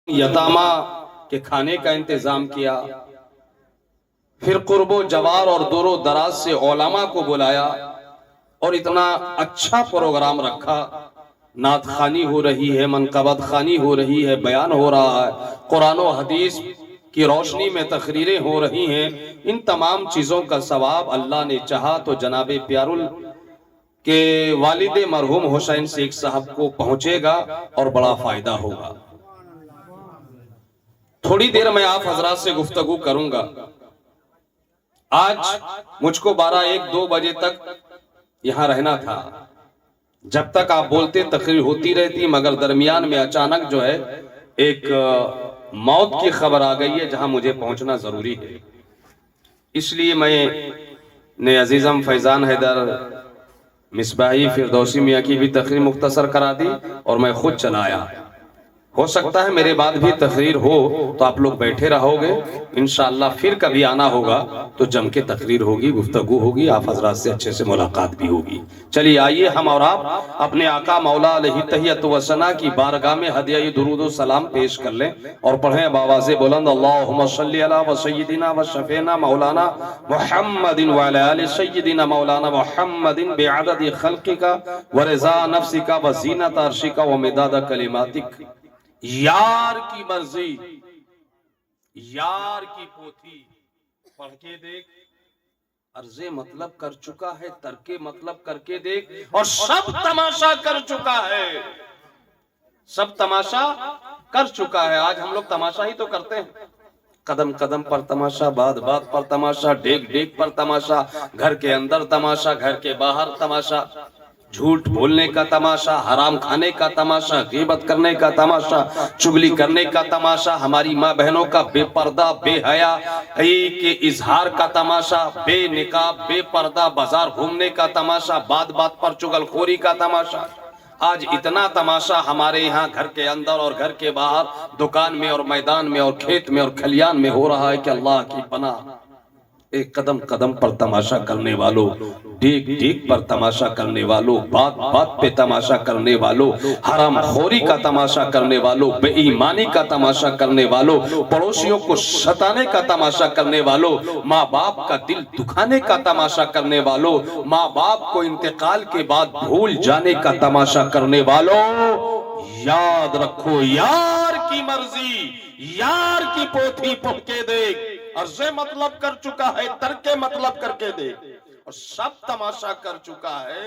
यतामा के खाने का इंतजाम किया, फिर कुर्बो जवार और दूरो दराज से उलमा को बुलाया और इतना अच्छा प्रोग्राम रखा। नात खानी हो रही है, मनकबत खानी हो रही है, बयान हो रहा है, कुरान और हदीस की रोशनी में तकरीरें हो रही हैं। इन तमाम चीज़ों का सवाब अल्लाह ने चाहा तो जनाबे प्यारुल के वालिद मरहूम हुसैन शेख साहब को पहुंचेगा और बड़ा फायदा होगा। थोड़ी देर में आप हजरात से गुफ्तगू करूंगा। आज मुझको 12-1-2 बजे तक यहां रहना था। जब तक आप बोलते तकरीर होती रहती, मगर दरमियान में अचानक जो है एक मौत की खबर आ गई है जहां मुझे पहुंचना जरूरी है। इसलिए मैंने अजीजम फैजान हैदर मिसबाही फिरदौसी मियाँ की भी तकरीर मुख्तसर करा दी और मैं खुद चला आया। हो सकता है मेरे बाद भी तकरीर हो तो आप लोग बैठे रहोगे, इंशाअल्लाह फिर कभी आना होगा तो जम के तकरीर होगी, गुफ्तगू होगी, आप हजरात से अच्छे से मुलाकात भी होगी। चलिए आइए हम और आप अपने आका मौला अलैहि तहियत व सना की बारगाह में हदिया दुरूद व सलाम पेश कर लें और पढ़ें बावाज़े बुलंद अल्लाहुम्मा सल्ली अला व सय्यिदिना व शफीना मौलाना मुहम्मदिन व अला आलि सय्यिदिना मौलाना मुहम्मदिन बिअददि खल्क़िका व रिज़ा नफ्सिका व ज़ीनत अर्शिका व मिदाद कलिमातिक। यार की मर्जी, यार की पोथी पढ़ के देख, अर्ज़े मतलब कर चुका है, तरके मतलब करके देख, और सब तमाशा कर चुका है, सब तमाशा कर चुका है। आज हम लोग तमाशा ही तो करते हैं, कदम कदम पर तमाशा, बात बात पर तमाशा, डेग डेग पर तमाशा, घर के अंदर तमाशा, घर के बाहर तमाशा, झूठ बोलने का तमाशा, हराम खाने का तमाशा, गीबत करने का तमाशा, चुगली करने का तमाशा, हमारी माँ बहनों का बेपर्दा बेहया के इजहार का तमाशा, बेनिकाब बेपर्दा बाजार घूमने का तमाशा, बात बात पर चुगलखोरी का तमाशा। आज इतना तमाशा हमारे यहाँ घर के अंदर और घर के बाहर, दुकान में और मैदान में और खेत में और खलियान में हो रहा है कि अल्लाह की पनाह। एक कदम कदम पर तमाशा करने वालों, डेग डेग पर तमाशा करने वालों, बात बात पे तमाशा करने वालों, हराम खोरी का तमाशा करने वालों, बेईमानी का तमाशा करने वालों, पड़ोसियों को सताने का तमाशा करने वालों, माँ बाप का दिल दुखाने का तमाशा करने वालों, माँ बाप को इंतकाल के बाद भूल जाने का तमाशा करने वालों, याद रखो यार की मर्जी, यार की पोथी पढ़ के देख। अर्ज़े मतलब कर चुका है, तरके मतलब करके दे, और सब तमाशा कर चुका है,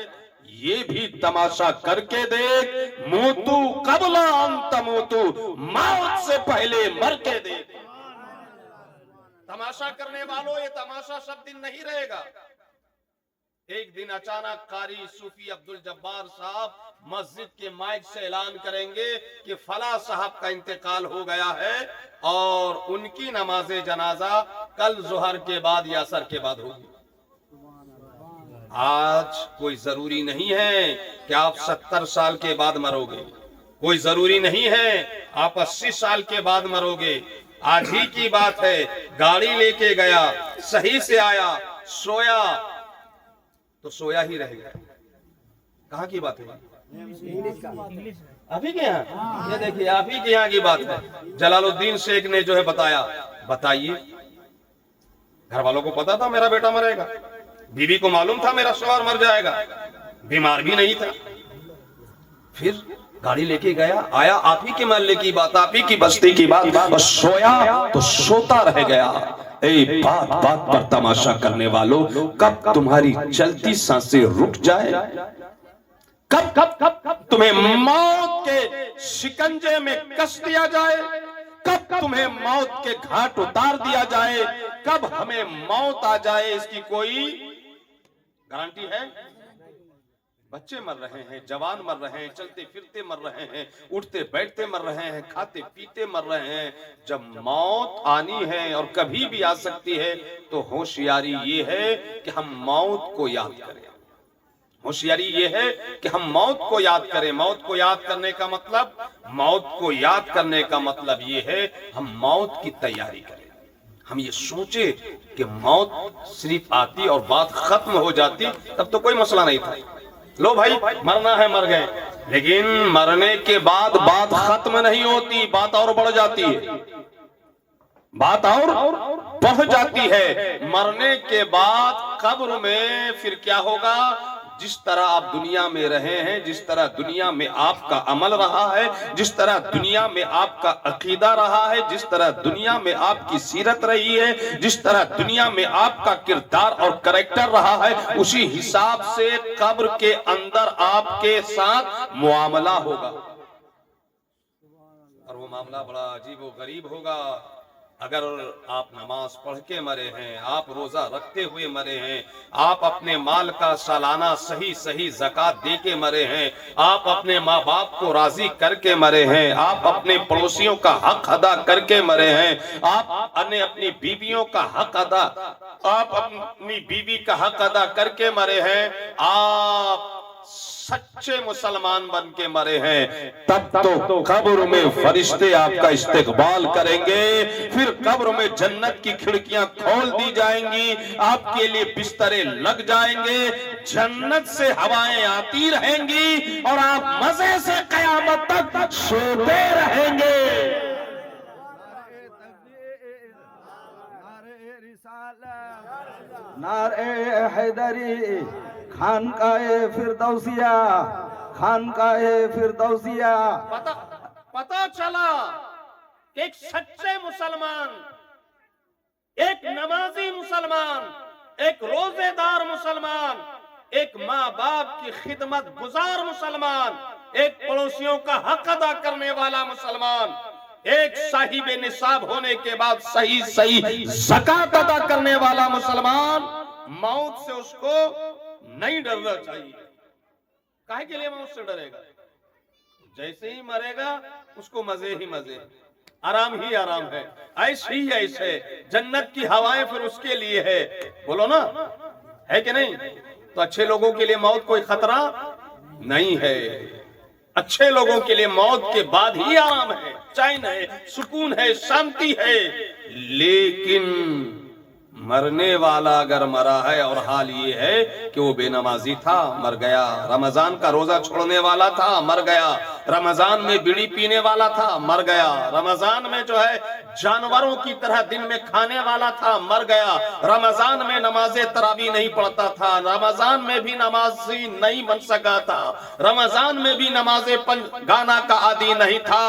ये भी तमाशा करके देख। मोतू कबला अन तमोतू, मौत से पहले मर के देख। तमाशा करने वालों, ये तमाशा सब दिन नहीं रहेगा। एक दिन अचानक कारी सूफी अब्दुल जब्बार साहब मस्जिद के माइक से ऐलान करेंगे कि फला साहब का इंतकाल हो गया है और उनकी नमाज़े जनाजा कल जुहर के बाद या असर के बाद होगी। आज कोई जरूरी नहीं है कि आप 70 साल के बाद मरोगे, कोई जरूरी नहीं है आप 80 साल के बाद मरोगे। आज ही की बात है, गाड़ी लेके गया, सही से आया, सोया तो सोया ही रहेगा। कहाँ की बात है? आप ही के यहाँ? ये देखिए आप ही के यहाँ की बात है। जलालुद्दीन शेख ने जो है बताया, बताइए, घर वालों को पता था मेरा बेटा मरेगा, बीवी को मालूम था मेरा सवार मर जाएगा, बीमार भी नहीं था, फिर गाड़ी लेके गया, आया, आप ही के महल्ले की बात, आप ही की बस्ती की बात, और सोया तो सोता रह गया। ए बात बात पर तमाशा करने वालों, कब तुम्हारी चलती सांसें रुक जाए, कब कब कब कब तुम्हें मौत के शिकंजे में कस दिया जाए, कब तुम्हें मौत के घाट उतार दिया जाए, कब हमें मौत आ जाए, इसकी कोई गारंटी है? बच्चे मर रहे हैं, जवान मर रहे हैं, चलते फिरते मर रहे हैं, उठते बैठते मर रहे हैं, खाते पीते मर रहे हैं। जब मौत आनी है और कभी भी आ सकती है तो होशियारी ये है कि हम मौत को याद करें। होशियारी ये है कि हम मौत को याद करें। मौत को याद करने का मतलब, मौत को याद करने का मतलब ये है हम मौत की तैयारी करें। हम ये सोचे कि मौत सिर्फ आती और बात खत्म हो जाती, तब तो कोई मसला नहीं था। लो भाई मरना है, मर गए, لیکن مرنے کے بعد بات ختم نہیں ہوتی، بات اور بڑھ جاتی ہے، بات اور بڑھ جاتی ہے۔ مرنے کے بعد قبر میں پھر کیا ہوگا؟ جس طرح آپ دنیا میں رہے ہیں، جس طرح دنیا میں آپ کا عمل رہا ہے، جس طرح دنیا میں آپ کا عقیدہ رہا ہے، جس طرح دنیا میں آپ کی سیرت رہی ہے، جس طرح دنیا میں آپ کا کردار اور کریکٹر رہا ہے، اسی حساب سے قبر کے اندر آپ کے ساتھ معاملہ ہوگا، اور وہ معاملہ بڑا عجیب و غریب ہوگا۔ اگر آپ نماز پڑھ کے مرے ہیں، آپ روزہ رکھتے ہوئے مرے ہیں، آپ اپنے مال کا سالانہ صحیح زکوٰۃ دے کے مرے ہیں، آپ اپنے ماں باپ کو راضی کر کے مرے ہیں، آپ اپنے پڑوسیوں کا حق ادا کر کے مرے ہیں، آپ نے اپنی بیویوں کا حق ادا، آپ اپنی بیوی کا حق ادا کر کے مرے ہیں، آپ سچے مسلمان بن کے مرے ہیں، تب تو قبر میں فرشتے آپ کا استقبال کریں گے، پھر قبر میں جنت کی کھڑکیاں کھول دی جائیں گی، آپ کے لیے بسترے لگ جائیں گے، جنت سے ہوائیں آتی رہیں گی، اور آپ مزے سے قیامت تک سوتے رہیں گے۔ نعرہ حیدری، خانقاہ فردوسیہ، خانقاہ فردوسیہ۔ پتہ چلا کہ ایک سچے مسلمان، ایک نمازی مسلمان، ایک روزے دار مسلمان، ایک ماں باپ کی خدمت گزار مسلمان، ایک پڑوسیوں کا حق ادا کرنے والا مسلمان، ایک صاحب نصاب ہونے کے بعد صحیح زکوٰۃ ادا کرنے والا مسلمان، موت سے اس کو نہیں ڈرنا چاہیے۔ کاہے کے لیے موت سے ڈرے گا؟ جیسے ہی مرے گا اس کو مزے ہی مزے، آرام ہی آرام ہے، عیش ہی عیش ہے، جنت کی ہوائیں پھر اس کے لیے ہے، بولو نا، ہے کہ نہیں؟ تو اچھے لوگوں کے لیے موت کوئی خطرہ نہیں ہے، اچھے لوگوں کے لیے موت کے بعد ہی آرام ہے، چین ہے، سکون ہے، شانتی ہے۔ لیکن مرنے والا اگر مرا ہے اور حال یہ ہے کہ وہ بے نمازی تھا، مر گیا، رمضان کا روزہ چھوڑنے والا تھا، مر گیا، رمضان میں بیڑی پینے والا تھا، مر گیا، رمضان میں جو ہے جانوروں کی طرح دن میں کھانے والا تھا، مر گیا، رمضان میں نماز تراویح نہیں پڑھتا تھا، رمضان میں بھی نمازی نہیں بن سکا تھا، رمضان میں بھی نماز گانا کا عادی نہیں تھا،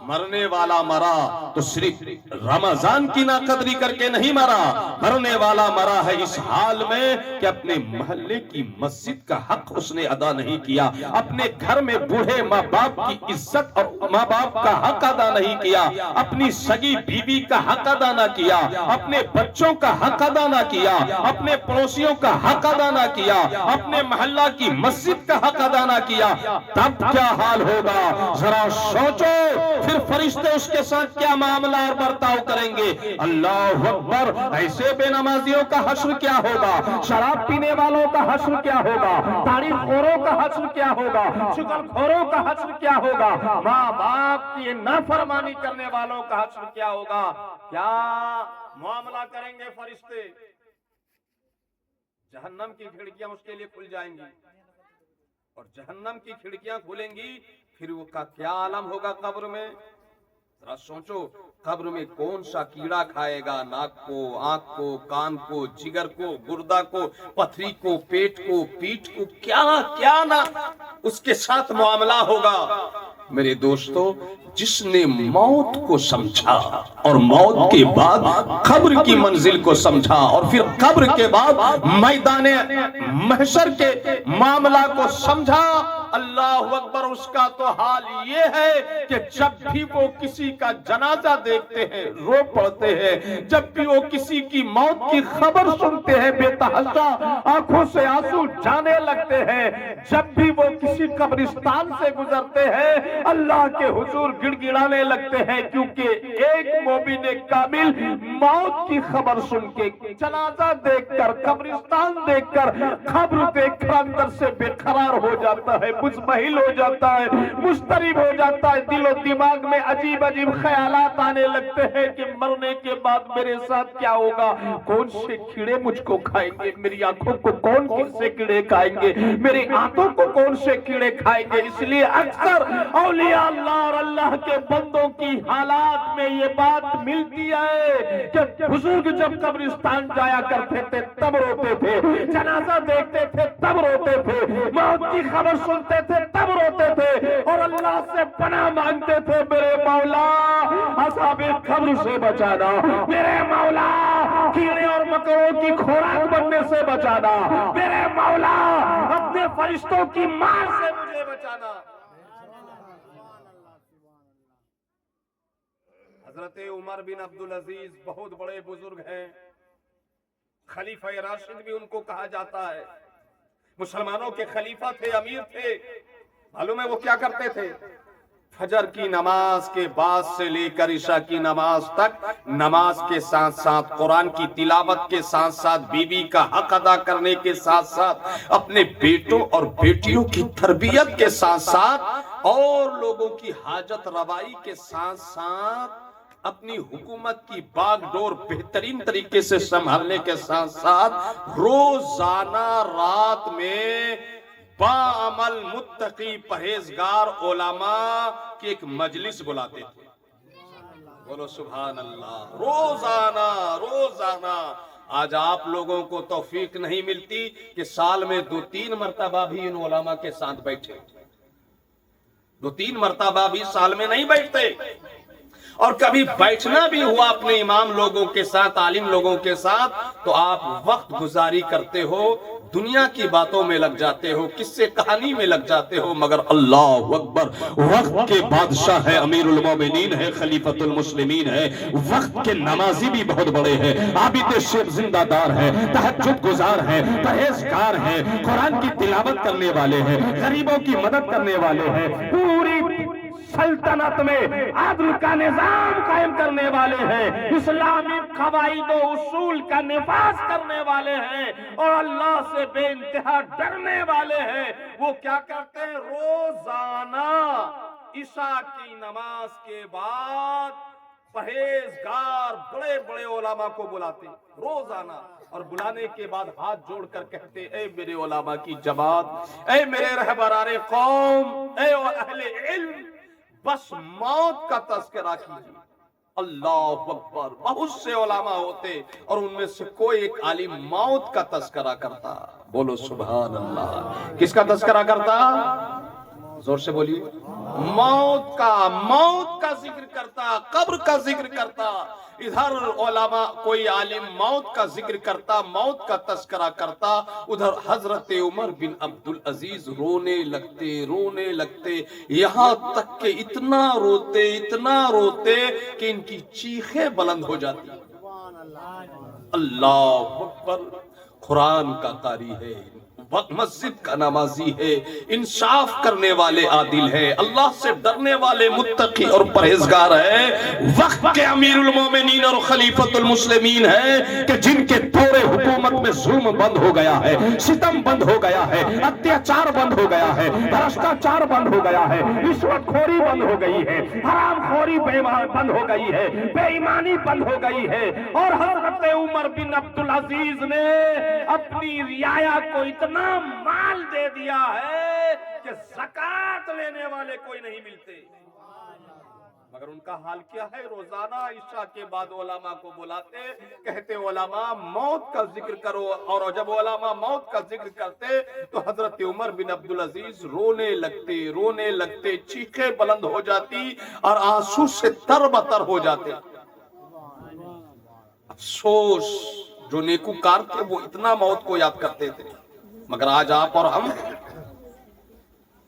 مرنے والا مرا تو صرف رمضان کی ناقدری کر کے نہیں مرا، مرنے والا مرا ہے اس حال میں کہ اپنے محلے کی مسجد کا حق اس نے ادا نہیں کیا، اپنے گھر میں بوڑھے ماں باپ کی عزت اور ماں باپ کا حق ادا نہیں کیا، اپنی سگی بیوی کا حق ادا نہ کیا، اپنے بچوں کا حق ادا نہ کیا، اپنے پڑوسیوں کا حق ادا نہ کیا، اپنے محلہ کی مسجد کا حق ادا نہ کیا، تب کیا حال ہوگا؟ ذرا سوچو، پھر فرشتے اس کے ساتھ کیا معاملہ اور برتاؤ کریں گے؟ اللہ اکبر! ایسے بے نمازیوں کا حشر کیا ہوگا؟ شراب پینے والوں کا حشر کیا ہوگا؟ تاریخ خوروں کا حشر کیا ہوگا؟ شکر خوروں کا حشر کیا ہوگا؟ ماں باپ کی نافرمانی کرنے والوں کا حشر کیا ہوگا؟ کیا معاملہ کریں گے فرشتے؟ جہنم کی کھڑکیاں اس کے لیے کھل جائیں گی، اور جہنم کی کھڑکیاں کھلیں گی، پھر وہ کا کیا عالم ہوگا قبر میں؟ ذرا سوچو، قبر میں کون سا کیڑا کھائے گا ناک کو، آنکھ کو، کان کو، جگر کو، گردہ کو، پتھری کو، پیٹ کو، پیٹھ کو، کیا کیا نہ اس کے ساتھ معاملہ ہوگا۔ میرے دوستو، جس نے موت کو سمجھا اور موت کے بعد قبر کی منزل کو سمجھا اور پھر قبر کے بعد میدان محشر کے معاملہ کو سمجھا، اللہ اکبر، اس کا تو حال یہ ہے کہ جب بھی وہ کسی کا جنازہ دیکھتے ہیں رو پڑتے ہیں، جب بھی وہ کسی کی موت کی خبر سنتے ہیں بے تحاشا آنکھوں سے آنسو جانے لگتے ہیں، جب بھی وہ کسی قبرستان سے گزرتے ہیں اللہ کے حضور گڑ گڑانے لگتے ہیں، کیونکہ ایک مومن کامل موت کی خبر سن کے، جنازہ دیکھ کر، قبرستان دیکھ کر، قبر دیکھ کر اندر سے بے قرار ہو جاتا ہے، मुजमहिल हो जाता है, मुस्तरिब हो जाता है, दिलो दिमाग में अजीब अजीब ख्यालात आने लगते हैं कि मरने के बाद मेरे साथ क्या होगा, कौन से कीड़े मुझको खाएंगे, मेरी आंखों को कौन से कीड़े खाएंगे, मेरी आंखों को कौन से कीड़े खाएंगे। इसलिए अक्सर औलिया अल्लाह और अल्लाह के बंदों की हालात में ये बात मिलती है कि बुजुर्ग जब कब्रिस्तान जाया करते थे तब रोते थे, जनाजा देखते थे तब रोते थे, मौत की खबर सुनते थे तब रोते थे और अल्लाह से पनाह मांगते थे, मेरे मौला अज़ाब कब्र से बचाना, मेरे मौला कीड़े और मकड़ों की खुराक बनने से बचाना, मेरे मौला अपने फरिश्तों की मार से मुझे बचाना। हजरत उमर बिन अब्दुल अजीज बहुत बड़े बुजुर्ग हैं, खलीफा राशिद भी उनको कहा जाता है, मुसलमानों के खलीफा थे, अमीर थे। मालूम है वो क्या करते थे? फजर की नमाज के बाद से लेकर इशा की नमाज तक नमाज के साथ साथ कुरान की तिलावत के साथ साथ बीवी का हक अदा करने के साथ साथ अपने बेटों और बेटियों की तरबियत के साथ साथ और लोगों की हाजत रवाई के साथ साथ अपनी हुकूमत की बागडोर बेहतरीन तरीके से संभालने के साथ साथ रोजाना रात में बाअमल मुत्तकी परहेजगार उलमा की एक मजलिस बुलाते थे। बोलो सुभान अल्लाह। रोजाना रोजाना। आज आप लोगों को तौफीक नहीं मिलती कि साल में 2-3 मरतबा भी इन उलमा के साथ बैठे, 2-3 मरतबा भी साल में नहीं बैठते। और कभी बैठना भी हुआ अपने इमाम लोगों के साथ, आलिम लोगों के साथ, तो आप वक्त गुजारी करते हो, दुनिया की बातों में लग जाते हो, किस्से कहानी में लग जाते हो, मगर अल्लाह अकबर, वक्त के बादशाह है, अमीरुल मोमिनीन है, खलीफतुल मुस्लिमीन है, वक्त के नमाजी भी बहुत बड़े हैं, आबिद शेख जिंदादार है, तहज्जुद गुजार है, परहेजगार है, कुरान की तिलावत करने वाले हैं, गरीबों की मदद करने वाले हैं, पूरी सल्तनत में आदल का निजाम कायम करने वाले हैं, इस्लामी कवाइद और उसूल का निफाज करने वाले हैं और अल्लाह से बेइंतहा डरने वाले हैं। वो क्या करते हैं? रोजाना इशा की नमाज के बाद परहेजगार बड़े बड़े उलमा को बुलाते रोजाना, और बुलाने के बाद हाथ जोड़कर कहते, ऐ मेरे उलमा की जमात, ऐ मेरे रहबराने कौम, ऐ अहले इल्म, बस मौत का तज़किरा कीजिए। अल्लाह अकबर। बहुत से उलमा होते और उनमें से कोई एक आलिम मौत का तज़किरा करता। बोलो सुभान अल्लाह। किसका तज़किरा करता? जोर से बोलिए। मौत का जिक्र करता, कब्र का जिक्र करता। इधर उलमा कोई आलिम मौत का जिक्र करता, मौत का तज़किरा करता, उधर हजरत उमर बिन अब्दुल अजीज रोने लगते, यहाँ तक के इतना रोते कि इनकी चीखें बुलंद हो जाती। अल्लाह अकबर। कुरान का कारी है, मस्जिद का नमाजी है, इंसाफ करने वाले आदिल है, अल्लाह से डरने वाले मुत्तकी और परहेजगार है, वक्त के अमीरुल मोमिनीन और खलीफतुल मुस्लिमीन है कि जिनके दौरे हुकूमत में जुल्म बंद हो गया है, सितम बंद हो गया है, अत्याचार बंद हो गया है, भ्रष्टाचार बंद हो गया है, रिश्वतखोरी बंद हो गई है, हरामखोरी बंद हो गई है, बेईमानी बंद हो गई है। और हजरत उमर बिन अब्दुल अजीज ने अपनी रियाया को इतना माल दे दिया है कि ज़कात लेने वाले कोई नहीं मिलते। मगर उनका हाल क्या है? रोजाना इशा के बाद उलमा को बुलाते, कहते उलमा मौत का जिक्र करो, और जब उलमा मौत का जिक्र करते तो हजरत उमर बिन अब्दुल अजीज रोने लगते, चीखें बुलंद हो जाती और आंसू से तरबतर हो जाते। अफसोस, जो नेकूकार थे वो इतना मौत को याद करते थे, मगर आज आप और हम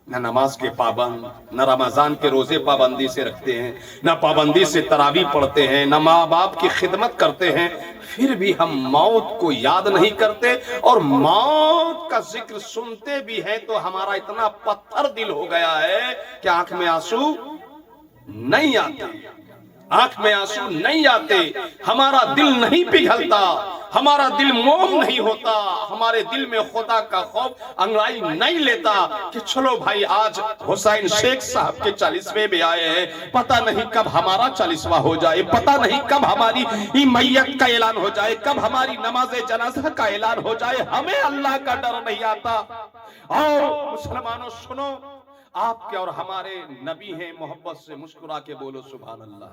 न नमाज के पाबंद, न रमजान के रोजे पाबंदी से रखते हैं, न पाबंदी से तरावी पढ़ते हैं, न माँ बाप की खिदमत करते हैं, फिर भी हम मौत को याद नहीं करते। और मौत का जिक्र सुनते भी हैं तो हमारा इतना पत्थर दिल हो गया है कि आंख में आंसू नहीं आते। आंख में आंसू नहीं आते, हमारा दिल नहीं पिघलता, हमारा दिल मोम नहीं होता, हमारे दिल में खुदा का खौफ अंगड़ाई नहीं लेता कि चलो भाई आज हुसैन शेख साहब के 40वें में आए हैं, पता नहीं कब हमारा 40वां हो जाए, पता नहीं कब हमारी मैयत का ऐलान हो जाए, कब हमारी नमाज जनाजा का ऐलान हो जाए, हमें अल्लाह का डर नहीं आता। और मुसलमानों सुनो, आपके और हमारे नबी हैं, मोहब्बत से मुस्कुरा के बोलो सुभान अल्लाह,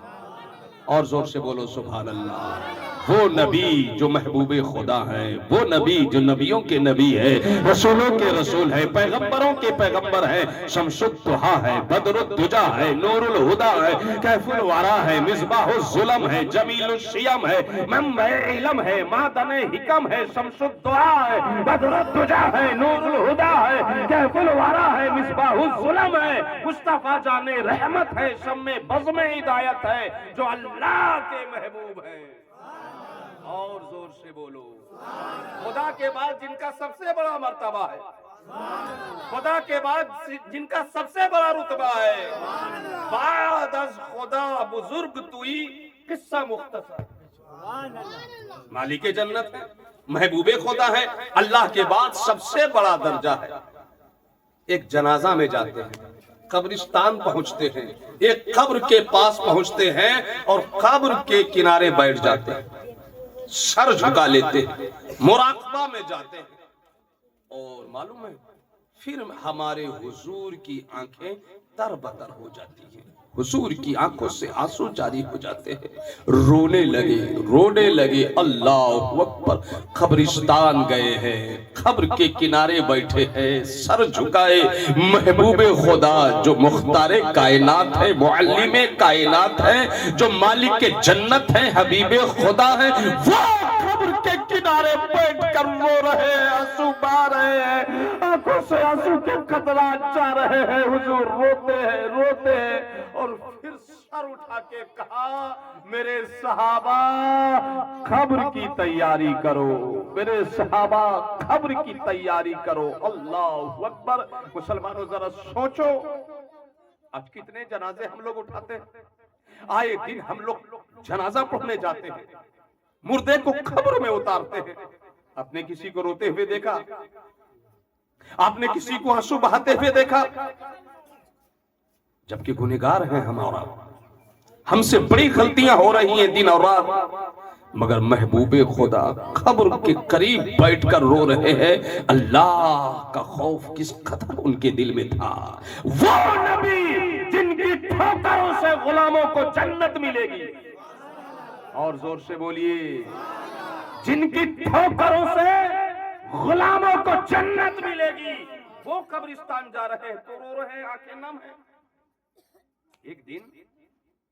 और जोर से बोलो सुभान अल्लाह। वो नबी जो महबूबे खुदा है, वो नबी जो नबियों के नबी है, रसूलों के रसूल है, पैगंबरों के पैगंबर है, शमसुद्दुहा है, बदरुद्दुजा है, नूरुल हुदा है, कैफुल वरा है, मिसबाहुल जुलम है, जमीलुल शियम है, मंबे इल्म है, मादने हिकम है, शमसुद्दुहा है, बदरुद्दुजा है, नूरुल हुदा है, कैफुल वरा है, मिसबाहुल जुलम है, मुस्तफा जाने रहमत है, शम्मे बज़्म हिदायत है, जो अल्लाह के महबूब है। और जोर से बोलो, खुदा के बाद जिनका सबसे बड़ा मर्तबा है, खुदा के बाद जिनका सबसे बड़ा रुतबा है, बाद अज खुदा बुजुर्ग तुई किस्सा मुख्तसर, मालिक जन्नत है, महबूबे खुदा है, अल्लाह के बाद सबसे बड़ा दर्जा है। एक जनाजा में जाते हैं, कब्रिस्तान पहुंचते हैं, एक कब्र के पास पहुंचते हैं और कब्र के किनारे बैठ जाते हैं, सर झुका लेते हैं, मुराकबा में जाते हैं, और मालूम है फिर हमारे हुजूर की आंखें तरबतर हो जाती हैं, हुजूर की आंखों से आंसू जारी हो जाते हैं, रोने लगे, अल्लाह अकबर। कब्रिस्तान गए हैं, कब्र के किनारे बैठे हैं, सर झुकाए, महबूबे खुदा जो मुख्तारे कायनात है, मुअल्लिमे कायनात है, जो मालिक के जन्नत है, हबीबे खुदा है, वो कब्र के किनारे बैठ कर रो रहे हैं, आंसू बहा रहे हैं, आंखों से आंसू के कतरात जा रहे हैं, हुजूर रोते हैं और फिर सर उठा के कहा, मेरे सहाबा खब्र की तैयारी करो, मेरे सहाबा खब्र की तैयारी करो। अल्लाह अकबर। मुसलमानों जरा सोचो, आज कितने जनाजे हम लोग उठाते हैं, आए दिन हम लोग जनाजा पढ़ने जाते हैं, मुर्दे को खब्र में उतारते हैं। आपने किसी को रोते हुए देखा? आपने किसी को आंसू बहाते हुए देखा? जबकि गुनहगार हैं हमारा, हमसे बड़ी गलतियां हो रही हैं दिन और रात, मगर महबूबे खुदा खब्र के करीब बैठकर रो रहे हैं। अल्लाह का खौफ किस कदर उनके दिल में था। वो नबी जिनकी ठोकरों से गुलामों को जन्नत मिलेगी, और जोर से बोलिए, जिनकी ठोकरों से गुलामों को जन्नत मिलेगी, वो कब्रिस्तान जा रहे हैं तो रो रहे हैं, आंखें नम है। एक दिन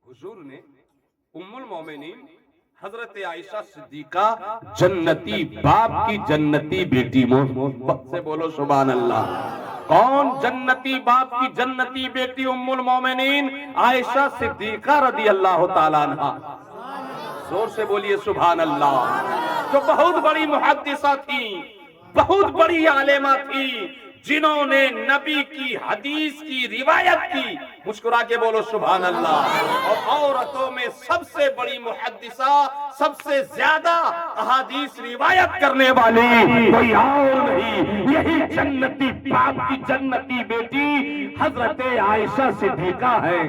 हुजूर ने उम्मुल मोमिनीन हजरत आयशा सिद्दीका, जन्नती बाप की जन्नती बेटी, से बोलो सुभान अल्लाह। कौन? जन्नती बाप की जन्नती बेटी उम्मुल मोमिनीन आयशा सिद्दीका रदी अल्लाह ताला अन्हा। जोर से बोलिए सुभान अल्लाह। जो बहुत बड़ी मुहद्दिसा थी, बहुत बड़ी आलेमा थी, जिन्होंने नबी की हदीस की रिवायत की। मुस्कुरा के बोलो सुभान अल्लाह। और औरतों में सबसे बड़ी मुहद्दिसा, सबसे ज्यादा अहादीस रिवायत करने वाली कोई और नहीं, यही जन्नती बाप की जन्नती बेटी हजरत आयशा सिद्दीका है।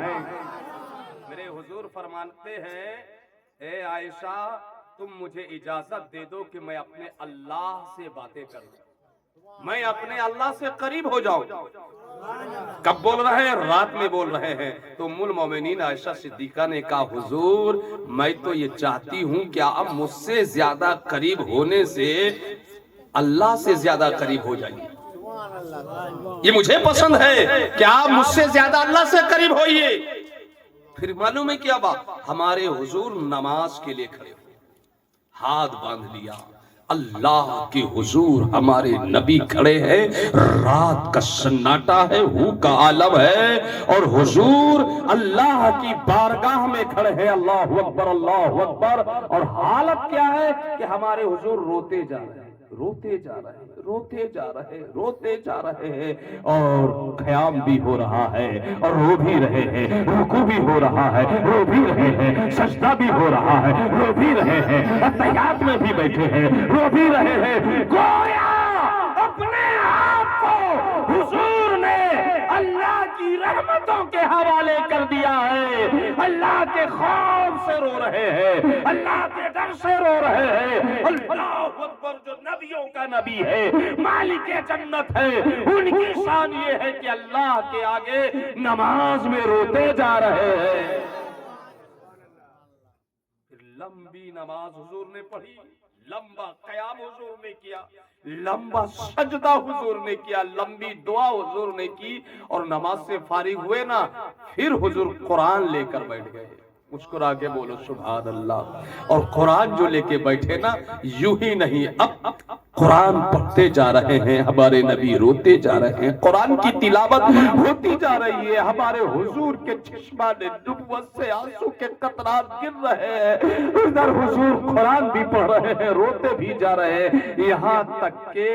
मेरे हुजूर फरमाते हैं, ए आयशा, तुम मुझे इजाजत दे दो कि मैं अपने अल्लाह से बातें करूं, मैं अपने अल्लाह से करीब हो जाऊं। कब बोल रहे हैं? रात में बोल रहे हैं। तो उम्मुल मोमिनीन आयशा सिद्दीका ने कहा, हुजूर मैं तो ये चाहती हूं कि आप मुझसे ज्यादा करीब होने से अल्लाह से ज्यादा करीब हो जाइए। ये मुझे पसंद है कि आप मुझसे ज्यादा अल्लाह से करीब होइए। फिर मालूम है क्या बात? हमारे हुजूर नमाज के लिए खड़े हुए, हाथ बांध लिया, अल्लाह के हुजूर हमारे नबी खड़े हैं, रात का सन्नाटा है, हू का आलम है, और हुजूर अल्लाह की बारगाह में खड़े हैं। अल्लाह अकबर, अल्लाह अकबर। और हालत क्या है कि हमारे हुजूर रोते जा रहे हैं, रोते जा रहे हैं, रोते जा रहे हैं, रोते जा रहे हैं, और क़याम भी हो रहा है और रो भी रहे हैं, रुकू भी हो रहा है, रो भी रहे हैं, سجدہ بھی ہو رہا ہے، رو بھی رہے ہیں، تحیات میں بھی بیٹھے ہیں، رو بھی رہے ہیں، گویا اپنے آپ کو حضور نے اللہ کی رحمتوں کے حوالے کر دیا ہے، اللہ کے خوف سے رو رہے ہیں، اللہ کے ڈر سے رو رہے ہیں۔ اللہ اکبر، جو نبیوں کا نبی ہے، مالک جنت ہے، ان کی شان یہ ہے کہ اللہ کے آگے نماز میں روتے جا رہے ہیں۔ لمبی نماز حضور نے پڑھی، لمبا قیام حضور نے کیا، لمبا سجدہ حضور نے کیا، لمبی دعا حضور نے کی، اور نماز سے فارغ ہوئے نا، پھر حضور قرآن لے کر بیٹھ گئے۔ مسکرا کے بولو سبحان اللہ۔ اور قرآن جو لے کے بیٹھے نا، یوں ہی نہیں، اب قرآن پڑھتے جا رہے ہیں، ہمارے نبی روتے جا رہے ہیں، قرآن کی تلاوت ہوتی جا رہی ہے، ہمارے حضور کے چشمان نبوت سے آنسو کے قطرات گر رہے ہیں، ادھر حضور قرآن بھی پڑھ رہے ہیں، روتے بھی جا رہے ہیں، یہاں تک کہ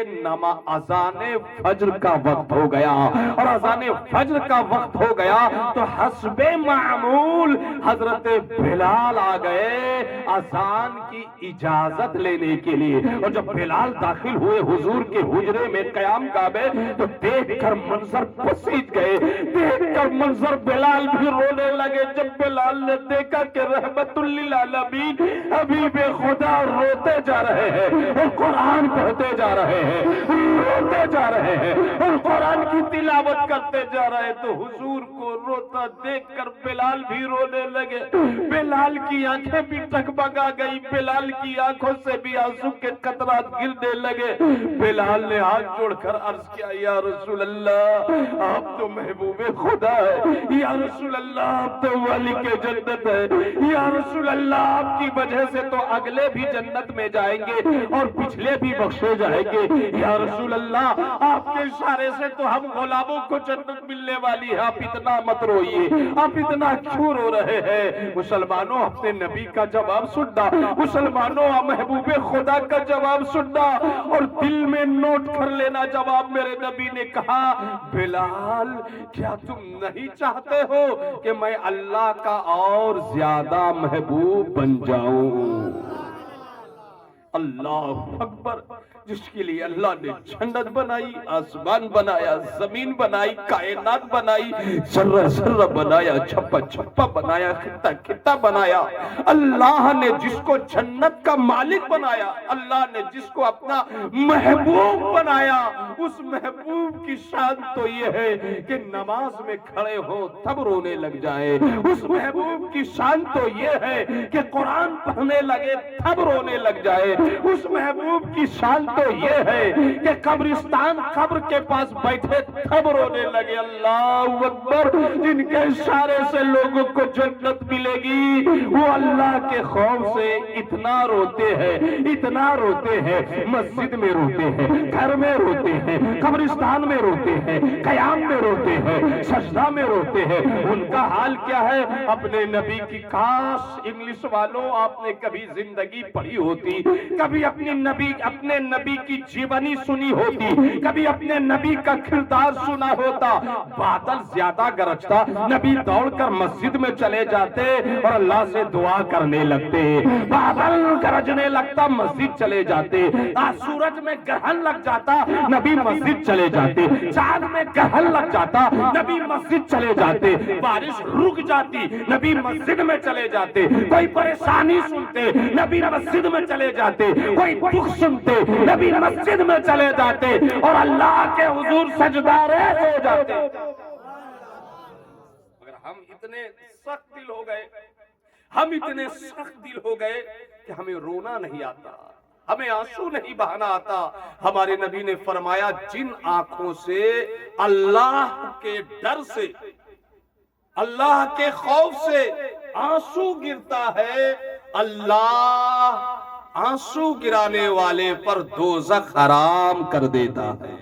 اذان فجر کا وقت ہو گیا، اور اذان فجر کا وقت ہو گیا تو حسب معمول حضرت بلال آ گئے اذان کی اجازت لینے کے لیے۔ اور جب بلال داخل ہوئے حضور کے حجرے میں قیام کعبے، تو دیکھ کر منظر پسیج گئے، دیکھ کر منظر بلال بھی رونے لگے۔ جب بلال نے دیکھا کہ رحمت للعالمین حبیب خدا روتے جا رہے ہیں اور قرآن پڑھتے جا رہے ہیں، روتے جا رہے ہیں اور قرآن کی تلاوت کرتے جا رہے ہیں، تو حضور کو روتا دیکھ کر بلال بھی رونے لگے۔ بلال کی آنکھیں بھی ٹکبگا گئی، بلال کی آنکھوں سے بھی آنسو کے قطرات گرنے لگے۔ بلال نے ہاتھ جوڑ کر عرض کیا، یا رسول اللہ آپ تو محبوب خدا ہے، یا رسول اللہ آپ تو ولی کے جنت ہے، یا رسول اللہ آپ کی وجہ سے تو اگلے بھی جنت میں جائیں گے اور پچھلے بھی بخشے جائیں گے، یا رسول اللہ آپ کے اشارے سے تو ہم غلاموں کو جنت ملنے والی ہے، آپ اتنا مت روئیے، آپ اتنا کیوں رو رہے ہیں؟ مسلمانوں اپنے نبی کا جواب سننا، مسلمانوں محبوب خدا کا جواب سننا، اور دل میں نوٹ کر لینا جواب میرے نبی نے کہا، بلال کیا تم نہیں چاہتے ہو کہ میں اللہ کا اور زیادہ محبوب بن جاؤں؟ اللہ اکبر، جس کے لیے اللہ نے جنت بنائی، آسمان بنایا، زمین بنائی، کائنات بنائی، ذرہ ذرہ بنایا، چھپا چھپا بنایا، خطہ خطہ بنایا، اللہ نے جس کو جنت کا مالک بنایا، اللہ نے جس کو اپنا محبوب بنایا، اس محبوب کی شان تو یہ ہے کہ نماز میں کھڑے ہو تب رونے لگ جائے، اس محبوب کی شان تو یہ ہے کہ قرآن پڑھنے لگے تب رونے لگ جائے، اس محبوب کی شان تو یہ ہے کہ قبرستان قبر کے پاس بیٹھے تب رونے لگے۔ اللہ اکبر، جن کے اشارے سے لوگوں کو جنت ملے گی، وہ اللہ کے خوف سے اتنا روتے ہیں، اتنا روتے ہیں، مسجد میں روتے ہیں، گھر میں روتے ہیں، قبرستان میں روتے ہیں، قیام میں روتے ہیں، سجدہ میں روتے ہیں۔ ان کا حال کیا ہے؟ اپنے نبی کی کاش انگلش والوں آپ نے کبھی زندگی پڑھی ہوتی، کبھی اپنے نبی کی جیونی سنی ہوتی، کبھی اپنے نبی کا کردار سنا ہوتا۔ بادل زیادہ گرجتا، نبی دوڑ کر مسجد میں چلے جاتے اور اللہ سے دعا کرنے لگتے، بادل گرجنے لگتا مسجد چلے جاتے، سورج میں گرہن لگ جاتا نبی مسجد چلے جاتے، چاند میں گرہن لگ جاتا نبی مسجد چلے جاتے، بارش رک جاتی نبی مسجد میں چلے جاتے، کوئی پریشانی سنتے نبی مسجد میں چلے جاتے، کوئی دکھ سنتے نبی مسجد میں چلے جاتے، اور اللہ کے حضور سجدہ ریز ہو جاتے۔ مگر ہم اتنے سخت دل ہو گئے، ہم اتنے سخت دل ہو گئے کہ ہمیں رونا نہیں آتا، ہمیں آنسو نہیں بہانا آتا۔ ہمارے نبی نے فرمایا، جن آنکھوں سے اللہ کے ڈر سے، اللہ کے خوف سے آنسو گرتا ہے، اللہ آنسو گرانے والے پر دوزخ حرام کر دیتا ہے۔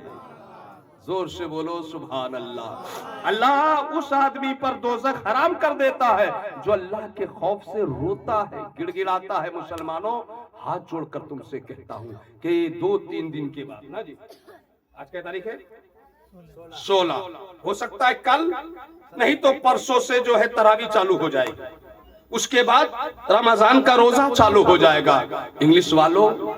زور سے بولو سبحان اللہ۔ اللہ اس آدمی پر دوزخ حرام کر دیتا ہے جو اللہ کے خوف سے روتا ہے، گڑ گڑاتا ہے۔ مسلمانوں ہاتھ جوڑ کر تم سے کہتا ہوں کہ 2-3 دن کے بعد نا جی، آج کیا تاریخ ہے؟ 16، ہو سکتا ہے کل نہیں تو پرسوں سے جو ہے تراویح چالو ہو جائے گی۔ اس کے بعد رمضان کا روزہ چالو ہو جائے گا۔ انگلش والوں،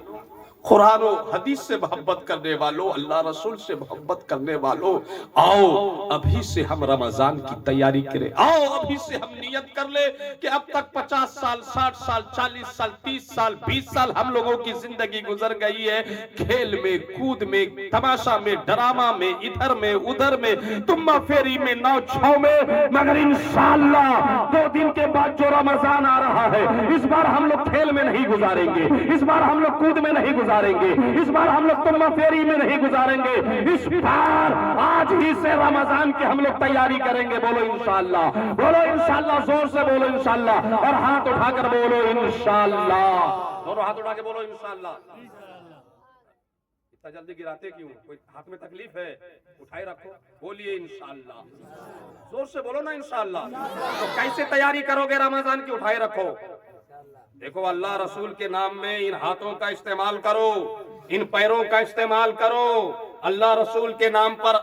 قرآن و حدیث سے محبت کرنے والوں، اللہ رسول سے محبت کرنے والوں، آؤ ابھی سے ہم رمضان کی تیاری کریں۔ آؤ ابھی سے ہم نیت کر لیں کہ اب تک 50 سال، 60 سال، 40 سال، 30 سال، 20 سال ہم لوگوں کی زندگی گزر گئی ہے کھیل میں، کود میں، تماشا میں، ڈرامہ میں، ادھر میں، ادھر میں، تما فیری میں، نو چھاؤ میں، مگر انشاءاللہ 2 دن کے بعد جو رمضان آ رہا ہے، اس بار ہم لوگ کھیل میں نہیں گزاریں گے، اس بار ہم لوگ کود میں نہیں گزاریں گے، اس بار ہم لوگ تما فیری میں نہیں گزاریں گے، اس بار آج ہی سے رمضان کی ہم لوگ تیاری کریں گے۔ بولو انشاءاللہ، بولو انشاءاللہ، زور سے بولو انشاءاللہ، اور ہاتھ اٹھا کر بولو انشاءاللہ، دونوں ہاتھ اٹھا کے بولو انشاءاللہ۔ اتنا جلدی گراتے کیوں؟ کوئی ہاتھ میں تکلیف ہے؟ اٹھائے رکھو، بولیے انشاءاللہ، زور سے بولو نا انشاءاللہ۔ تو کیسے تیاری کرو گے رمضان کی؟ اٹھائے رکھو۔ دیکھو اللہ رسول کے نام میں ان ہاتھوں کا استعمال کرو، ان پیروں کا استعمال کرو۔ اللہ رسول کے نام پر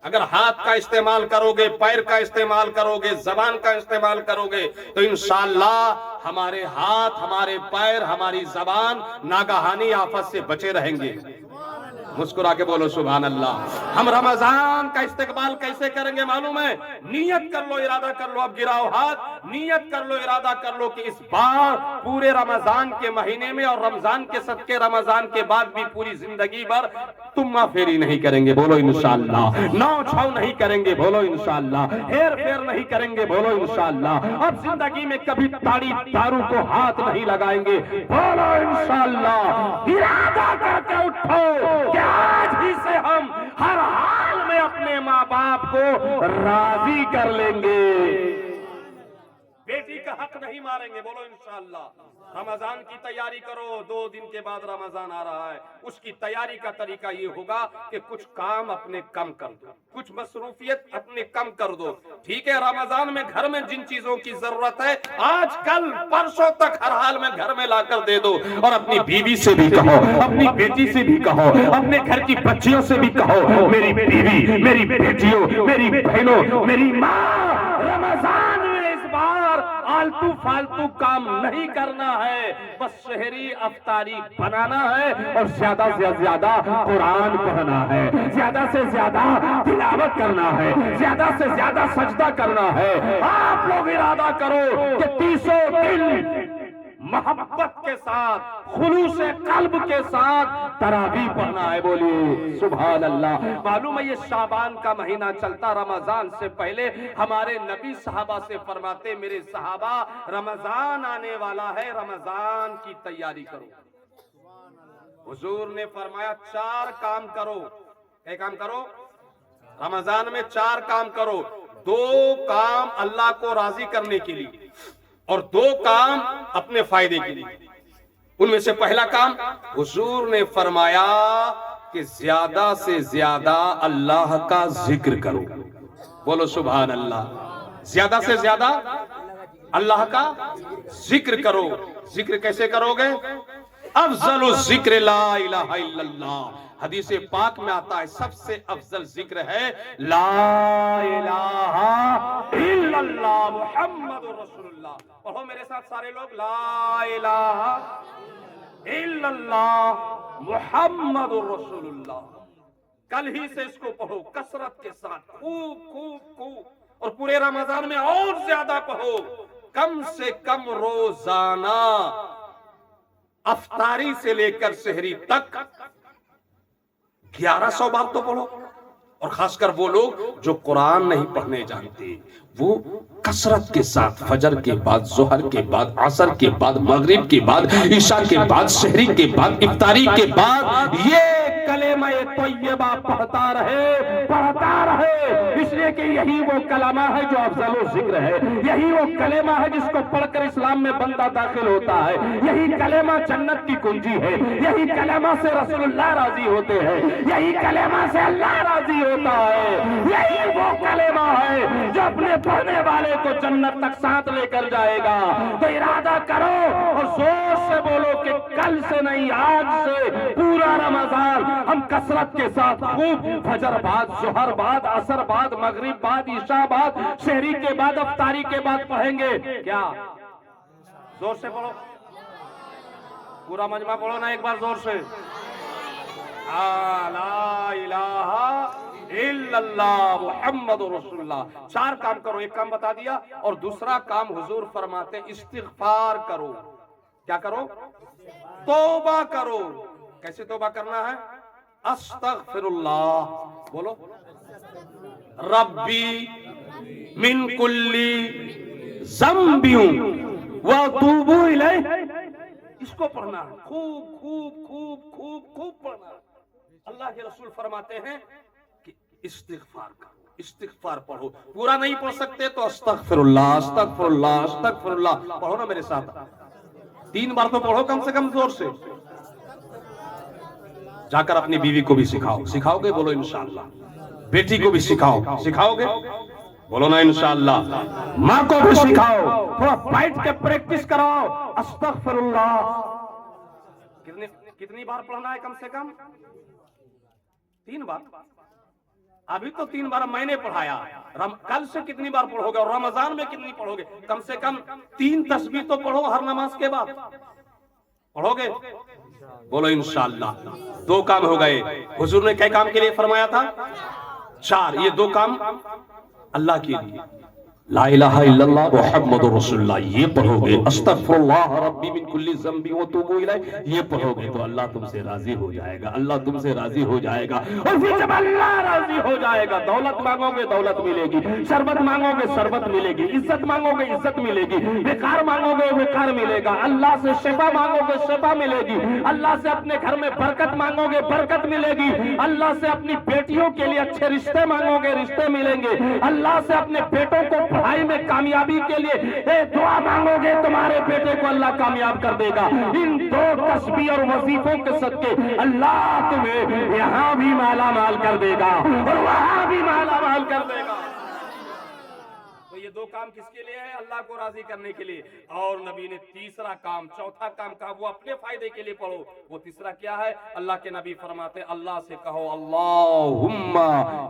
اگر ہاتھ کا استعمال کرو گے، پیر کا استعمال کرو گے، زبان کا استعمال کرو گے تو انشاءاللہ ہمارے ہاتھ، ہمارے پیر، ہماری زبان ناگہانی آفت سے بچے رہیں گے۔ مسکرا کے بولو سبحان اللہ۔ ہم رمضان کا استقبال کیسے کریں گے معلوم ہے؟ نیت کر لو، ارادہ کر لو، اب گراؤ ہاتھ، نیت کر لو، ارادہ کر لو کہ اس بار پورے رمضان کے مہینے میں اور رمضان کے صدقے رمضان کے بعد بھی پوری زندگی بھر تما فیری نہیں کریں گے، بولو انشاءاللہ، نو چھاؤ نہیں کریں گے، بولو انشاءاللہ، ہیر پھیر نہیں کریں گے، بولو انشاءاللہ، اب زندگی میں کبھی تاڑی دارو کو ہاتھ نہیں لگائیں گے، بولو انشاءاللہ۔ ارادہ کر کے اٹھو، آج ہی سے ہم ہر حال میں اپنے ماں باپ کو راضی کر لیں گے، بیٹی کا حق نہیں ماریں گے، بولو انشاءاللہ۔ رمضان کی تیاری کرو، 2 دن کے بعد رمضان آ رہا ہے، اس کی تیاری کا طریقہ یہ ہوگا کہ کچھ کام اپنے کم کر دو، کچھ مصروفیت اپنے کم کر دو، ٹھیک ہے؟ رمضان میں گھر میں جن چیزوں کی ضرورت ہے آج کل پرسوں تک ہر حال میں گھر میں لا کر دے دو، اور اپنی بیوی سے بھی کہو، اپنی بیٹی سے بھی کہو، اپنے گھر کی بچیوں سے بھی کہو، میری بیوی، میری بیٹیوں، میری بہنوں، میری ماں، رمضان میں اس بار آلتو فالتو کام نہیں کرنا ہے، بس شہری افطاری بنانا ہے اور زیادہ سے زیادہ قرآن پڑھنا ہے، زیادہ سے زیادہ تلاوت کرنا ہے، زیادہ سے زیادہ سجدہ کرنا ہے۔ آپ لوگ ارادہ کرو کہ 30 دن محبت کے ساتھ، خلوص قلب کے ساتھ تراویح پڑھنا ہے، بولیے سبحان اللہ۔ معلوم ہے یہ شعبان کا مہینہ چلتا، رمضان سے پہلے ہمارے نبی صحابہ سے فرماتے، میرے صحابہ رمضان آنے والا ہے، رمضان کی تیاری کرو۔ حضور نے فرمایا 4 کام کرو۔ کیا کام کرو؟ رمضان میں 4 کام کرو، 2 کام اللہ کو راضی کرنے کے لیے اور 2 کام اپنے فائدے کے لیے۔ ان میں سے پہلا کام حضور نے فرمایا کہ زیادہ سے زیادہ اللہ کا ذکر کرو، بولو سبحان اللہ۔ زیادہ سے زیادہ اللہ کا ذکر کرو۔ ذکر کیسے کرو گے؟ افضل الذکر لا الہ الا اللہ۔ حدیث پاک میں آتا ہے سب سے افضل ذکر ہے لا الہ الا اللہ محمد رسول اللہ۔ پڑھو میرے ساتھ سارے لوگ، لا الہ الا اللہ محمد رسول اللہ۔ کل ہی سے اس کو پڑھو کثرت کے ساتھ، خوب خوب خوب، اور پورے رمضان میں اور زیادہ پڑھو، کم سے کم روزانہ افطاری سے لے کر سحری تک 1100 بار تو پڑھو۔ اور خاص کر وہ لوگ جو قرآن نہیں پڑھنے جانتے، وہ کثرت کے ساتھ فجر کے بعد، ظہر کے بعد، عصر کے بعد، مغرب کے بعد، عشاء کے بعد، سحری کے بعد، افطاری کے بعد یہ کلمہ طیبہ پڑھتا رہے، اس لیے کہ یہی وہ کلمہ ہے جو افضل و ذکر ہے، یہی وہ کلمہ ہے جس کو پڑھ کر اسلام میں بندہ داخل ہوتا ہے، یہی کلمہ جنت کی کنجی ہے، یہی کلمہ سے رسول اللہ راضی ہوتے ہیں، یہی کلمہ سے اللہ راضی ہوتا ہے، یہی وہ کلمہ ہے جو اپنے پڑھنے والے کو جنت تک ساتھ لے کر جائے گا۔ تو ارادہ کرو اور زور سے بولو کہ کل سے نہیں، آج سے پورا رمضان ہم کثرت کے ساتھ خوب فجر بعد، ظہر بعد، عصر بعد، مغرب بعد، عشاء بعد، سحری کے بعد، افطاری کے بعد پڑھیں گے۔ کیا जोर से पढ़ो, पूरा मजमा पढ़ो ना एक बार जोर से। ला इलाहा इल्लल्लाह मुहम्मदुर रसूलुल्लाह। 4 काम करो, एक काम बता दिया, और दूसरा काम हुजूर फरमाते इस्तिगफार करो। क्या करो? तौबा करो। कैसे तौबा करना है? अस्तगफिरुल्लाह, बोलो, रब्बी मिन कुल्ली ज़म्बियों व तूबू इलैह। इसको पढ़ना है, खूब खूब खूब खूब खूब पढ़ना। अल्लाह के रसूल फरमाते हैं कि इस्तिगफार करो, इस्तिगफार पढ़ो। पूरा नहीं पढ़ सकते तो अस्तगफिरुल्लाह अस्तगफिरुल्लाह अस्तगफिरुल्लाह पढ़ो ना मेरे साथ। 3 बार तो पढ़ो कम से कम जोर से। जाकर अपनी बीवी को भी सिखाओ। सिखाओगे? बोलो इंशाअल्लाह। बेटी को भी सिखाओ। सिखाओगे? बोलो ना इंशाअल्लाह। माँ को भी सिखाओ, थोड़ा बैठ के प्रैक्टिस कराओ। अस्तगफिरुल्लाह कितनी बार पढ़ना है? कम से कम 3 बार। अभी तो 3 बार मैंने पढ़ाया, कल से कितनी बार पढ़ोगे? और रमजान में कितनी पढ़ोगे? कम से कम 3 तस्बीह तो पढ़ो हर नमाज के बाद। पढ़ोगे? बोलो इंशाअल्लाह। 2 काम हो गए। हुजूर ने क्या काम के लिए फरमाया था? 4। ये 2 काम अल्लाह के लिए। ला इलाहा इल्लल्लाह मुहम्मदुर रसूलुल्लाह ये पढ़ोगे, अस्तगफिरुल्लाह रब्बी मिन कुल्ली ज़म्बी व तूबू इलैह ये पढ़ोगे तो अल्लाह तुमसे राजी हो जाएगा। अल्लाह तुमसे राजी हो जाएगा। और फिर जब अल्लाह राजी हो जाएगा, दौलत मांगोगे दौलत मिलेगी, शरबत मांगोगे शरबत मिलेगी, इज्जत मांगोगे इज्जत मिलेगी, बेकार मांगोगे बेकार मिलेगा, अल्लाह से शिफा मांगोगे शिफा मिलेगी, अल्लाह से अपने घर में बरकत मांगोगे बरकत मिलेगी, अल्लाह से अपनी बेटियों के लिए अच्छे रिश्ते मांगोगे रिश्ते मिलेंगे, अल्लाह से अपने बेटों को पढ़ाई में कामयाबी के लिए दुआ मांगोगे, तुम्हारे बेटे को अल्लाह कामयाब कर देगा। इन 2 तस्बीह और वजीफों के सदके अल्लाह तुम्हें यहाँ भी माला माल कर देगा और वहां भी माला माल कर देगा। तो ये 2 काम किसके लिए है? अल्लाह को राजी करने के लिए। और नबी ने तीसरा काम, चौथा काम कहा वो अपने फायदे के लिए पढ़ो। वो तीसरा क्या है? अल्लाह के नबी फरमाते अल्लाह से कहो अल्लाहुम्मा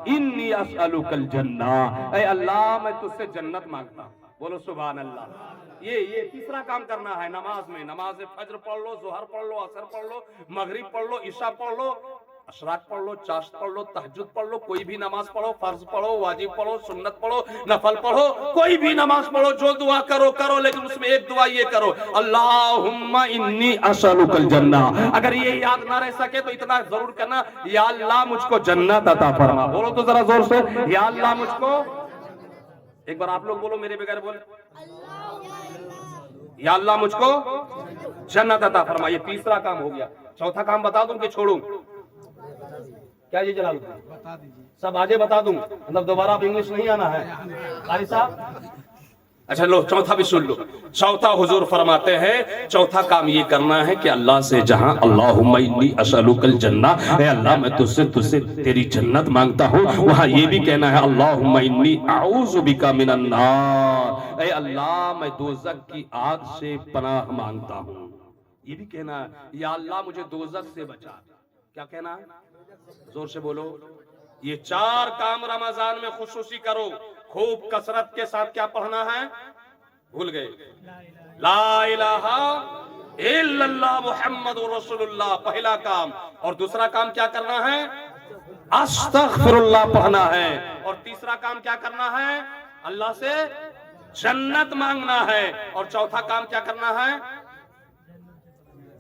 इन्नी अस्अलुकल जन्नह, ऐ अल्लाह मैं तुझसे जन्नत मांगता हूं। बोलो सुभान अल्लाह। ये तीसरा काम करना है नमाज में। नमाज फज्र पढ़ लो, जोहर पढ़ लो, असर पढ़ लो, मगरिब पढ़ लो, इशा पढ़ लो, अशराक पढ़ लो, चाश्त पढ़ लो, तहज्जुद पढ़ लो, कोई भी नमाज पढ़ो, फर्ज पढ़ो, वाजिब पढ़ो, सुन्नत पढ़ो, नफल पढ़ो, कोई भी नमाज पढ़ो, जो दुआ करो करो, लेकिन उसमें एक दुआ ये करो अल्लाहुम्मा इन्नी अस्अलुकल जन्नह। अगर ये याद ना रह सके तो इतना जरूर करना, या अल्लाह मुझको जन्नत अता फरमा। बोलो तो जरा जोर से, या अल्लाह मुझको। एक बार आप लोग बोलो मेरे बगैर बोले, या अल्लाह मुझको जन्नत अता फरमा। ये तीसरा काम हो गया। चौथा काम बता दूं कि छोड़ूं? क्या जी जलाल बता दीजिए। सब आजे बता दूं, मतलब दोबारा अब इंग्लिश नहीं आना है कारी साहब। अच्छा लो चौथा भी सुन लो। चौथा हुजूर फरमाते हैं चौथा काम ये करना है कि अल्लाह से जहां अल्लाहुम्मा इन्नी अस्अलुकल जन्नह, है अल्लाह मैं तुझसे तेरी जन्नत मांगता हूँ, वहां ये भी कहना है अल्लाहुम्मा इन्नी अऊज़ु बिका मिनन नार, ऐ अल्लाह मैं दोज़ख की आग से पनाह मांगता हूँ। ये भी कहना है या अल्लाह मुझे दोज़ख से बचा। क्या कहना है? जोर से बोलो। ये 4 काम रमजान में खुसूसी करो। खूब कसरत के साथ क्या पढ़ना है? भूल गए? ला इलाहा इल्लल्लाह मुहम्मदुर रसूलुल्लाह पहला काम। और दूसरा काम क्या करना है? अस्तगफिरुल्लाह पढ़ना है। और तीसरा काम क्या करना है? अल्लाह से जन्नत मांगना है। और चौथा काम क्या करना है?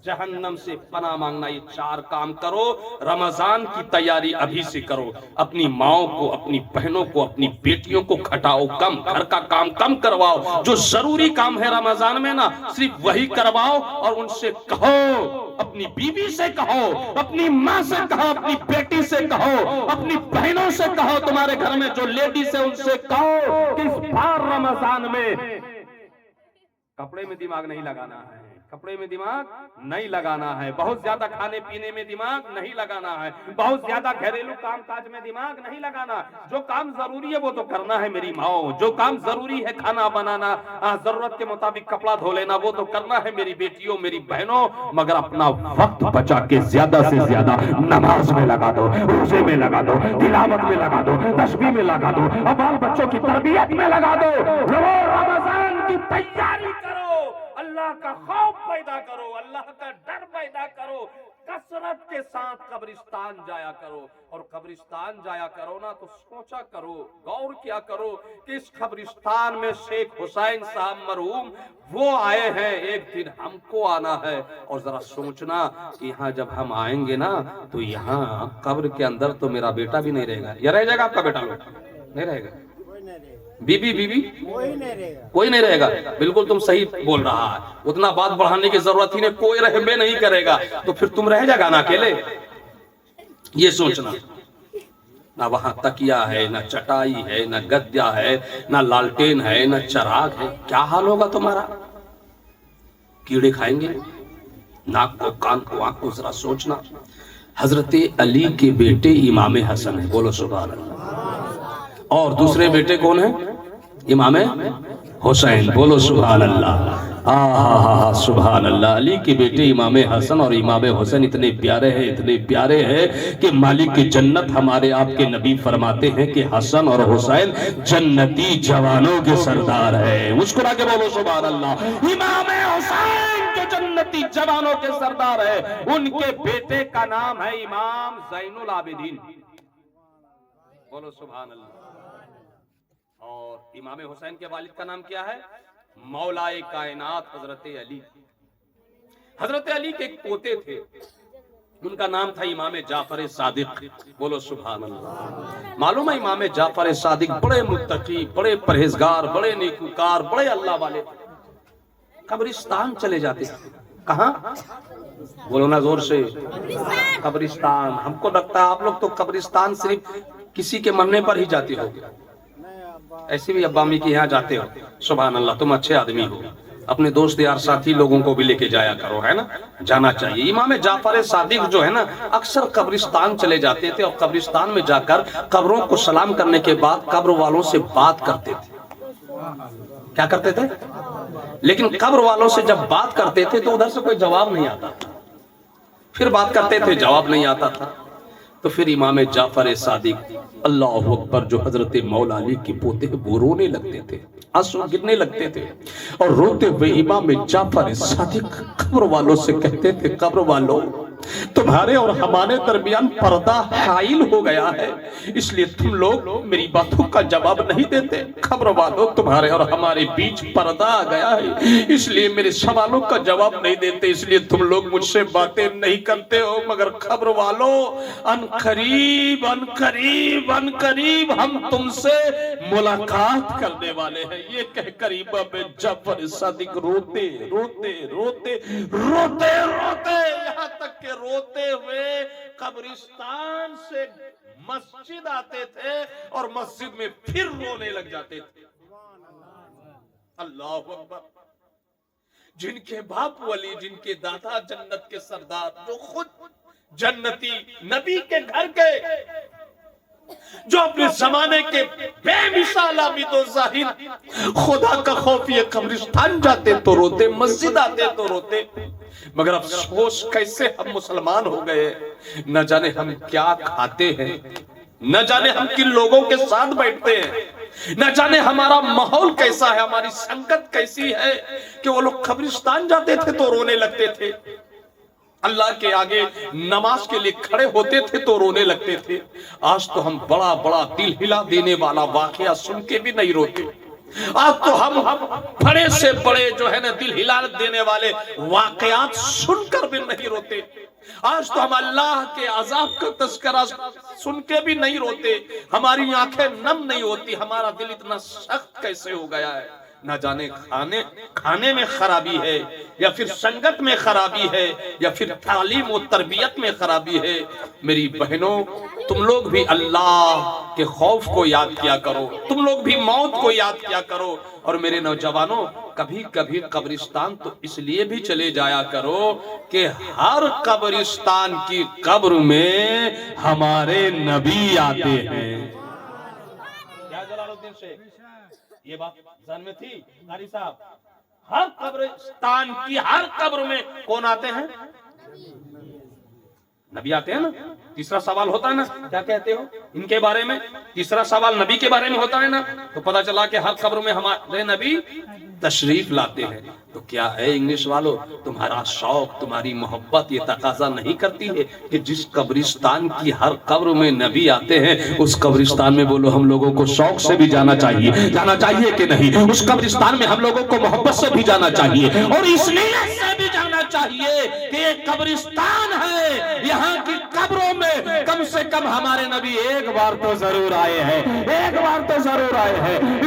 जहन्नम से पनाह मांगना। ये 4 काम करो। रमजान की तैयारी अभी से करो। अपनी माओ को, अपनी बहनों को, अपनी बेटियों को खटाओ कम, घर का काम कम करवाओ। जो जरूरी काम है रमजान में ना, सिर्फ वही करवाओ। और उनसे कहो, अपनी बीवी से कहो, अपनी माँ से कहो, अपनी बेटी से कहो, अपनी बहनों से कहो, तुम्हारे घर में जो लेडीज है उनसे कहो कि इस बार रमजान में कपड़े में दिमाग नहीं लगाना है, कपड़े में दिमाग नहीं लगाना है, बहुत ज्यादा खाने पीने में दिमाग नहीं लगाना है, बहुत ज्यादा घरेलू काम काज में दिमाग नहीं लगाना। जो काम जरूरी है वो तो करना है मेरी माओ। जो काम जरूरी है खाना बनाना, जरूरत के मुताबिक कपड़ा धो लेना, वो तो करना है मेरी बेटियों, मेरी बहनों। मगर अपना वक्त बचा के ज्यादा से ज्यादा नमाज में लगा दो, रोजे में लगा दो, तिलावत में लगा दो, तस्बीह में लगा दो, और बाल बच्चों की तरबियत में लगा दो। रमजान की तैयारी करो। अल्लाह اللہ کا خوف پیدا کرو، اللہ کا ڈر پیدا کرو، کثرت کے ساتھ قبرستان جایا کرو، اور قبرستان جایا کرو نا تو سوچا کرو، غور کیا کرو کہ اس قبرستان میں شیخ حسین صاحب مرحوم وہ آئے ہیں، ایک دن ہم کو آنا ہے۔ اور ذرا سوچنا کہ یہاں جب ہم آئیں گے نا تو یہاں قبر کے اندر تو میرا بیٹا بھی نہیں رہے گا، یا رہ جائے گا آپ کا بیٹا؟ نہیں رہے گا، بی بی کوئی نہیں رہے گا۔ بالکل تم صحیح بول رہا ہے، اتنا بات بڑھانے کی ضرورت ہی نہیں، کوئی رہبے نہیں کرے گا، تو پھر تم رہ جائے گا نا اکیلے؟ یہ سوچنا، نہ وہاں تکیہ ہے، نہ چٹائی ہے، نہ گدیا ہے، نہ لالٹین ہے، نہ چراغ ہے، کیا حال ہوگا تمہارا؟ کیڑے کھائیں گے ناک کو، کان کو، آنکھ کو۔ ذرا سوچنا، حضرت علی کے بیٹے امام حسن ہیں، بولو سبحان اللہ، اور دوسرے بیٹے کون ہیں؟ امام حسین، بولو سبحان اللہ۔ سبحان اللہ، علی کے بیٹے امام حسن اور امام حسین اتنے پیارے ہیں، اتنے پیارے ہیں کہ مالک جنت ہمارے آپ کے نبی فرماتے ہیں کہ حسن اور حسین جنتی جوانوں کے سردار ہیں۔ مسکرا کے بولو سبحان اللہ۔ امام حسین جو جنتی جوانوں کے سردار ہیں، ان کے بیٹے کا نام ہے امام زین العابدین، بولو سبحان اللہ۔ اور امام حسین کے والد کا نام کیا ہے؟ مولا کائنات حضرت علی۔ حضرت علی کے ایک پوتے تھے، ان کا نام تھا امام جعفر صادق، بولو سبحان اللہ۔ معلوم ہے امام جعفر صادق بڑے متقی، بڑے پرہیزگار، بڑے نیکوکار، بڑے اللہ والے، قبرستان چلے جاتے ہیں۔ کہاں؟ بولو نا زور سے، قبرستان۔ ہم کو لگتا ہے آپ لوگ تو قبرستان صرف کسی کے مرنے پر ہی جاتے ہو، ایسے بھی ابا امی کے یہاں جاتے ہو، سبحان اللہ، تم اچھے آدمی ہو، اپنے دوست یار ساتھی لوگوں کو بھی لے کے جایا کرو، ہے نا، جانا چاہیے۔ امام جعفر صادق جو ہے نا اکثر قبرستان چلے جاتے تھے، اور قبرستان میں جا کر قبروں کو سلام کرنے کے بعد قبر والوں سے بات کرتے تھے۔ کیا کرتے تھے؟ لیکن قبر والوں سے جب بات کرتے تھے تو ادھر سے کوئی جواب نہیں آتا، پھر بات کرتے تھے، جواب نہیں آتا تھا، تو پھر امام جعفر صادق اللہ اکبر جو حضرت مولا علی کے پوتے ہیں وہ رونے لگتے تھے، آنسو گرنے لگتے تھے، اور روتے ہوئے امام جعفر صادق قبر والوں سے کہتے تھے، قبر والوں تمہارے اور ہمارے درمیان پردہ حائل ہو گیا ہے، اس لیے تم لوگ میری باتوں کا جواب نہیں دیتے۔ قبر والوں تمہارے اور ہمارے بیچ پردہ آ گیا ہے، اس لیے میرے سوالوں کا جواب نہیں دیتے، اس لیے تم لوگ مجھ سے باتیں نہیں کرتے ہو، مگر قبر والوں ان قریب ان قریب ان قریب ہم تم سے ملاقات کرنے والے ہیں۔ یہ کہہ کر امام جعفر صادق روتے روتے روتے روتے روتے یہاں تک کہ روتے ہوئے قبرستان سے مسجد آتے تھے، اور مسجد میں پھر رونے لگ جاتے تھے۔ اللہ اکبر۔ جن کے باپ ولی، جن کے دادا جنت کے سردار، جو خود جنتی نبی کے گھر گئے، جو اپنے زمانے کے بے مثال عابد و زاہد، خدا کا خوف یہ قبرستان جاتے تو روتے، مسجد آتے تو روتے، مگر افسوس کیسے ہم مسلمان ہو گئے، نہ جانے ہم کیا کھاتے ہیں، نہ جانے ہم کن لوگوں کے ساتھ بیٹھتے ہیں، نہ جانے ہمارا ماحول کیسا ہے، ہماری سنگت کیسی ہے کہ وہ لوگ قبرستان جاتے تھے تو رونے لگتے تھے، اللہ کے آگے نماز کے لیے کھڑے ہوتے تھے تو رونے لگتے تھے۔ آج تو ہم بڑا بڑا دل ہلا دینے والا واقعہ سن کے بھی نہیں روتے، آج تو ہم بڑے سے بڑے جو ہے نا دل ہلا دینے والے واقعات سن کر بھی نہیں روتے، آج تو ہم اللہ کے عذاب کا تذکرہ سن کے بھی نہیں روتے، ہماری آنکھیں نم نہیں ہوتی، ہمارا دل اتنا سخت کیسے ہو گیا ہے۔ نہ جانے کھانے میں خرابی ہے، یا پھر سنگت میں خرابی ہے، یا پھر تعلیم و تربیت میں خرابی ہے۔ میری بہنوں، تم لوگ بھی اللہ کے خوف کو یاد کیا کرو، تم لوگ بھی موت کو یاد کیا کرو، اور میرے نوجوانوں کبھی کبھی قبرستان تو اس لیے بھی چلے جایا کرو کہ ہر قبرستان کی قبر میں ہمارے نبی آتے ہیں۔ کیا جلال الدین سے یہ بات ذہن میں تھی قاری صاحب؟ ہر قبرستان کی ہر قبر میں کون آتے ہیں؟ نبی آتے ہیں نا۔ تیسرا سوال ہوتا ہے نا، کیا کہتے ہو ان کے بارے میں؟ تیسرا سوال نبی کے بارے میں ہوتا ہے نا، تو پتہ چلا کہ ہر قبر میں ہمارے نبی تشریف لاتے ہیں، تو کیا اے انگلش والو تمہارا شوق، تمہاری محبت یہ تقاضا نہیں کرتی ہے کہ جس قبرستان کی ہر قبر میں نبی آتے ہیں اس قبرستان میں بولو ہم لوگوں کو شوق سے بھی جانا چاہیے کہ نہیں؟ اس قبرستان میں ہم لوگوں کو محبت سے بھی جانا چاہیے اور اس نیت سے بھی جانا چاہیے کہ یہ قبرستان ہے، یہاں کی قبروں میں کم سے کم ہمارے نبی ایک بار تو ضرور آئے ہیں، ایک بار تو ضرور آئے ہیں۔